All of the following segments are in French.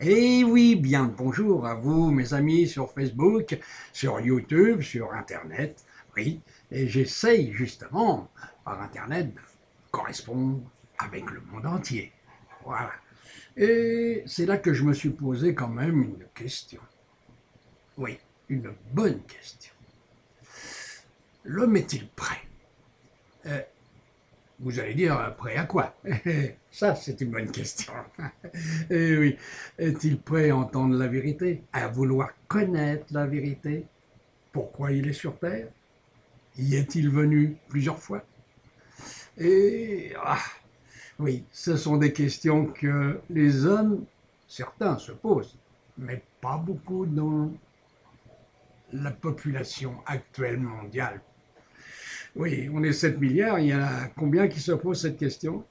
Et oui, bien le bonjour à vous, mes amis, sur Facebook, sur YouTube, sur Internet. Oui, et j'essaye justement, par Internet, de correspondre avec le monde entier. Voilà. Et c'est là que je me suis posé quand même une question. Oui, une bonne question. L'homme est-il prêt? Euh, Vous allez dire, prêt à quoi? Ça, c'est une bonne question. Eh oui, est-il prêt à entendre la vérité, à vouloir connaître la vérité? Pourquoi il est sur Terre? Y est-il venu plusieurs fois? Et oui, ce sont des questions que les hommes, certains se posent, mais pas beaucoup dans la population actuelle mondiale. Oui, on est 7 milliards, il y en a combien qui se posent cette question?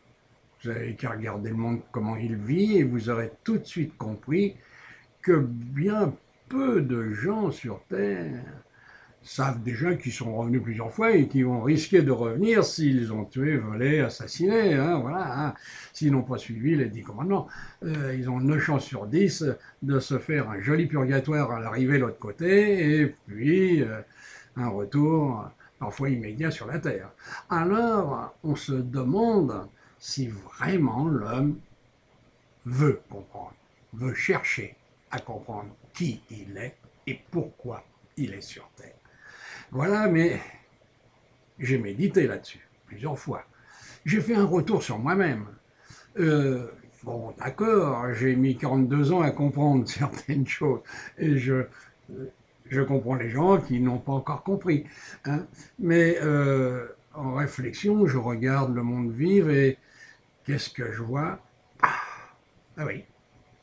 Vous n'avez qu'à regarder le monde, comment il vit, et vous aurez tout de suite compris que bien peu de gens sur Terre savent déjà qu'ils sont revenus plusieurs fois et qu'ils vont risquer de revenir s'ils ont tué, volé, assassiné. Hein, voilà, hein, s'ils n'ont pas suivi les 10 commandements. Ils ont 9 chances sur 10 de se faire un joli purgatoire à l'arrivée de l'autre côté et puis un retour parfois immédiat sur la Terre. Alors, on se demande si vraiment l'homme veut comprendre, veut chercher à comprendre qui il est et pourquoi il est sur Terre. Voilà, mais j'ai médité là-dessus plusieurs fois. J'ai fait un retour sur moi-même. Bon, d'accord, j'ai mis 42 ans à comprendre certaines choses et je comprends les gens qui n'ont pas encore compris. Hein. Mais en réflexion, je regarde le monde vivre et qu'est-ce que je vois? Ah oui,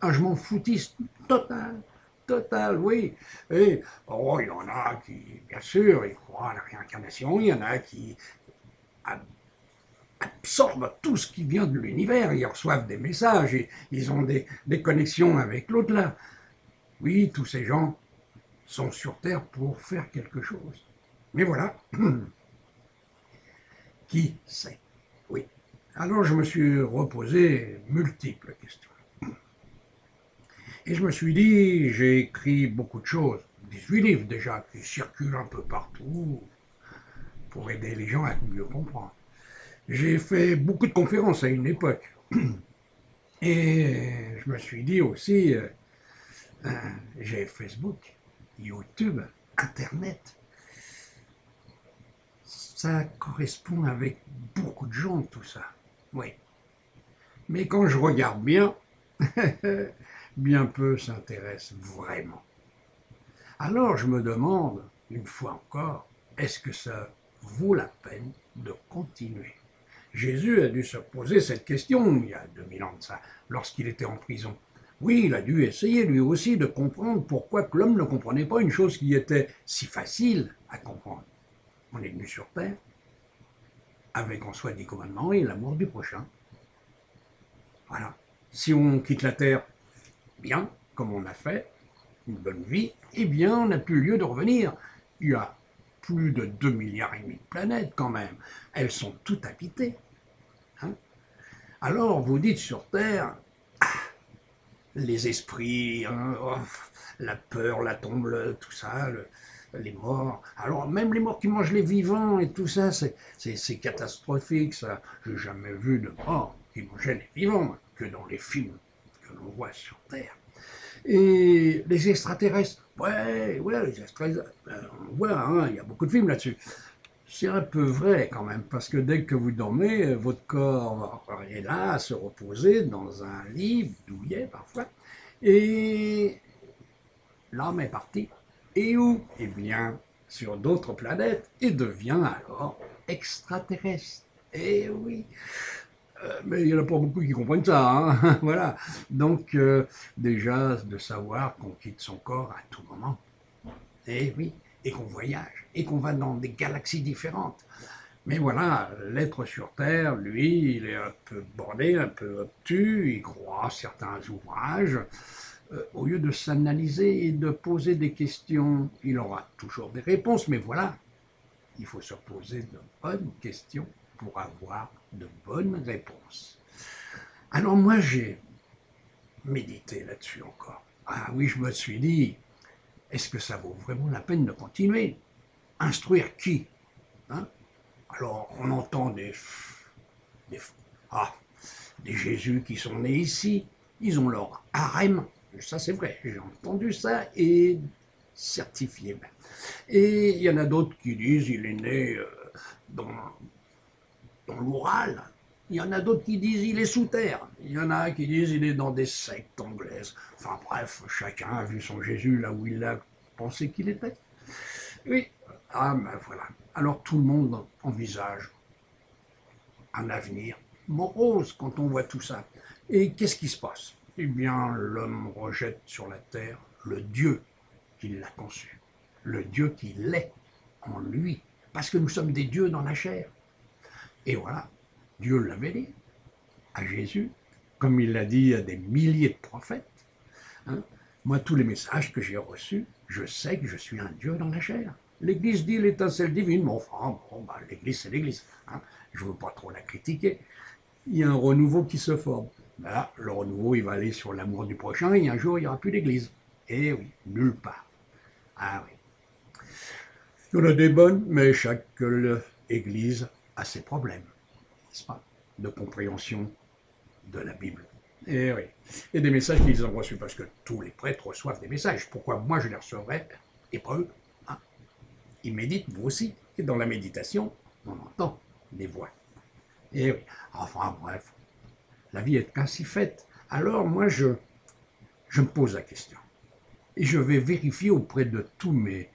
je m'en foutiste total. Total, oui. Et oh, il y en a qui, bien sûr, ils croient à la réincarnation, il y en a qui absorbent tout ce qui vient de l'univers, ils reçoivent des messages, et ils ont des connexions avec l'au-delà. Oui, tous ces gens sont sur Terre pour faire quelque chose. Mais voilà, qui sait? Oui. Alors je me suis reposé multiples questions. Et je me suis dit, j'ai écrit beaucoup de choses, 18 livres déjà, qui circulent un peu partout pour aider les gens à mieux comprendre. J'ai fait beaucoup de conférences à une époque. Et je me suis dit aussi, j'ai Facebook, YouTube, Internet. Ça correspond avec beaucoup de gens, tout ça. Oui. Mais quand je regarde bien, bien peu s'intéressent vraiment. Alors je me demande, une fois encore, est-ce que ça vaut la peine de continuer? Jésus a dû se poser cette question il y a 2000 ans de ça, lorsqu'il était en prison. Oui, il a dû essayer lui aussi de comprendre pourquoi que l'homme ne comprenait pas une chose qui était si facile à comprendre. On est venu sur Terre avec en soi 10 commandements et l'amour du prochain. Voilà. Si on quitte la Terre bien, comme on a fait, une bonne vie, eh bien, on n'a plus lieu de revenir. Il y a plus de 2 milliards et demi de planètes quand même. Elles sont toutes habitées. Hein. Alors, vous dites sur Terre, les esprits, hein, oh, la peur, la tombe, tout ça, les morts. Alors, même les morts qui mangent les vivants et tout ça, c'est catastrophique, ça. J'ai jamais vu de morts qui mangeaient les vivants, que dans les films que l'on voit sur Terre. Et les extraterrestres, ouais, les extraterrestres, on voit, hein, il y a beaucoup de films là-dessus. C'est un peu vrai quand même, parce que dès que vous dormez, votre corps est là à se reposer dans un lit douillet parfois, et l'âme est partie. Et où? Eh bien, sur d'autres planètes, et devient alors extraterrestre. Eh oui, mais il n'y en a pas beaucoup qui comprennent ça. Hein. Voilà. Donc, déjà, de savoir qu'on quitte son corps à tout moment. Eh oui, et qu'on voyage, et qu'on va dans des galaxies différentes. Mais voilà, l'être sur Terre, lui, il est un peu borné, un peu obtus, il croit à certains ouvrages. Au lieu de s'analyser et de poser des questions, il aura toujours des réponses, mais voilà, il faut se poser de bonnes questions pour avoir de bonnes réponses. Alors moi, j'ai médité là-dessus encore. Ah oui, je me suis dit, est-ce que ça vaut vraiment la peine de continuer? Instruire qui, hein? Alors, on entend des, ah, des Jésus qui sont nés ici, ils ont leur harem, ça c'est vrai, j'ai entendu ça, et certifié. Et il y en a d'autres qui disent il est né dans, dans l'Oural. Il y en a d'autres qui disent il est sous terre. Il y en a qui disent il est dans des sectes anglaises. Enfin bref, chacun a vu son Jésus là où il a pensé qu'il était. Oui, ah ben voilà. Alors tout le monde envisage un avenir morose quand on voit tout ça. Et qu'est-ce qui se passe? Eh bien, l'homme rejette sur la terre le Dieu qui l'a conçu, le Dieu qu'il est en lui, parce que nous sommes des dieux dans la chair. Et voilà, Dieu l'avait dit à Jésus, comme il l'a dit à des milliers de prophètes. Hein. Moi, tous les messages que j'ai reçus, je sais que je suis un Dieu dans la chair. L'Église dit l'étincelle divine, mais enfin, bon, bah, l'Église, c'est l'Église. Hein. Je ne veux pas trop la critiquer. Il y a un renouveau qui se forme. Là, le renouveau, il va aller sur l'amour du prochain, et un jour, il n'y aura plus d'Église. Eh oui, nulle part. Ah oui. Il y en a des bonnes, mais chaque Église a ses problèmes, n'est-ce pas, de compréhension de la Bible. Et oui. Et des messages qu'ils ont reçus, parce que tous les prêtres reçoivent des messages. Pourquoi moi je les recevrais et pas eux, hein? Ils méditent, vous aussi. Et dans la méditation, on entend des voix. Et oui. Enfin bref, la vie est ainsi faite. Alors moi je me pose la question. Et je vais vérifier auprès de tous mes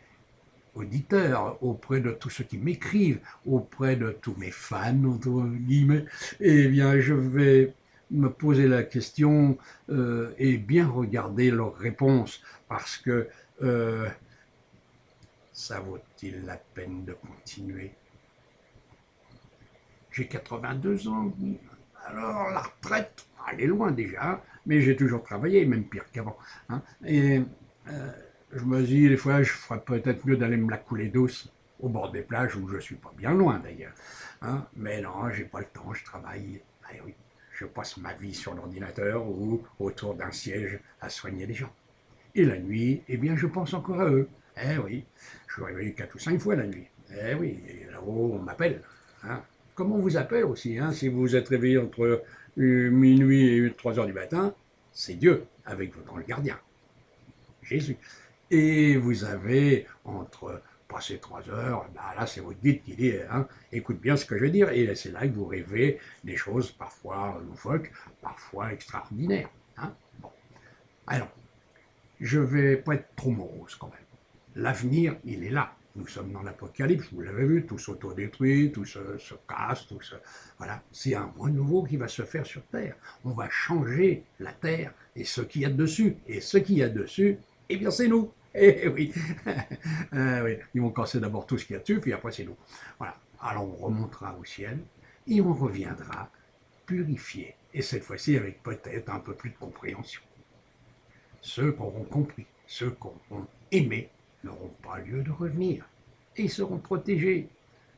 auditeurs, auprès de tous ceux qui m'écrivent, auprès de tous mes fans, entre guillemets, eh bien je vais me poser la question et bien regarder leurs réponses, parce que ça vaut-il la peine de continuer? J'ai 82 ans, alors la retraite, elle est loin déjà, mais j'ai toujours travaillé, même pire qu'avant. Hein, et je me dis, des fois, je ferais peut-être mieux d'aller me la couler douce au bord des plages, où je ne suis pas bien loin d'ailleurs. Hein, mais non, j'ai pas le temps, je travaille. Eh oui, je passe ma vie sur l'ordinateur ou autour d'un siège à soigner les gens. Et la nuit, eh bien, je pense encore à eux. Eh oui, je me réveille 4 ou 5 fois la nuit. Eh oui, là-haut, on m'appelle. Hein. Comme on vous appelle aussi, hein, si vous êtes réveillé entre minuit et 3 heures du matin, c'est Dieu avec votre ange gardien, Jésus. Et vous avez, entre passer 3 heures, ben là c'est votre guide qui dit, hein, écoute bien ce que je veux dire, et c'est là que vous rêvez des choses parfois loufoques, parfois extraordinaires. Hein. Bon. Alors, je ne vais pas être trop morose quand même. L'avenir, il est là. Nous sommes dans l'Apocalypse, vous l'avez vu, tout s'autodétruit, tout se casse, tout se... Voilà, c'est un renouveau qui va se faire sur Terre. On va changer la Terre et ce qu'il y a dessus. Et ce qu'il y a dessus, eh bien c'est nous. Eh oui. Oui. Ils vont casser d'abord tout ce qu'il y a dessus, puis après c'est nous. Voilà. Alors on remontera au ciel et on reviendra purifié. Et cette fois-ci avec peut-être un peu plus de compréhension. Ceux qui auront compris, ceux qui auront aimé, n'auront pas lieu de revenir. Et ils seront protégés.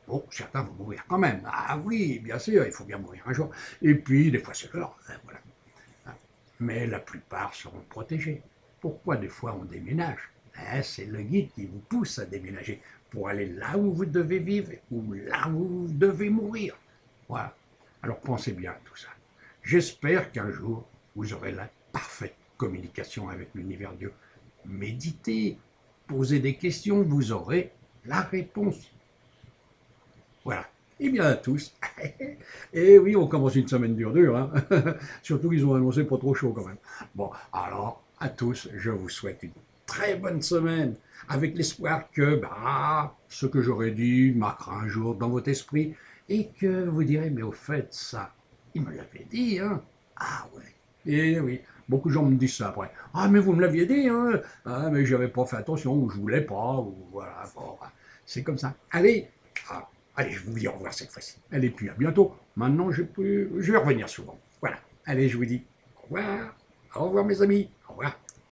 Bon, certains vont mourir quand même. Ah oui, bien sûr, il faut bien mourir un jour. Et puis, des fois, c'est l'heure. Voilà. Mais la plupart seront protégés. Pourquoi des fois on déménage? C'est le guide qui vous pousse à déménager pour aller là où vous devez vivre ou là où vous devez mourir. Voilà. Alors pensez bien à tout ça. J'espère qu'un jour, vous aurez la parfaite communication avec l'univers Dieu. Méditez, posez des questions, vous aurez la réponse. Voilà. Et bien à tous. Et oui, on commence une semaine dure, hein. Surtout qu'ils ont annoncé pas trop chaud quand même. Bon, alors à tous, je vous souhaite une très bonne semaine, avec l'espoir que ce que j'aurais dit marquera un jour dans votre esprit, et que vous direz, mais au fait, ça, il me l'avait dit, hein. Ah ouais. Et oui, beaucoup de gens me disent ça après. Ah, mais vous me l'aviez dit, hein. Ah, mais j'avais pas fait attention, ou je voulais pas, ou voilà. Bon, c'est comme ça. Allez, allez, je vous dis au revoir cette fois-ci. Allez, puis à bientôt. Maintenant, je vais revenir souvent. Voilà. Allez, je vous dis au revoir. Au revoir, mes amis. Au revoir.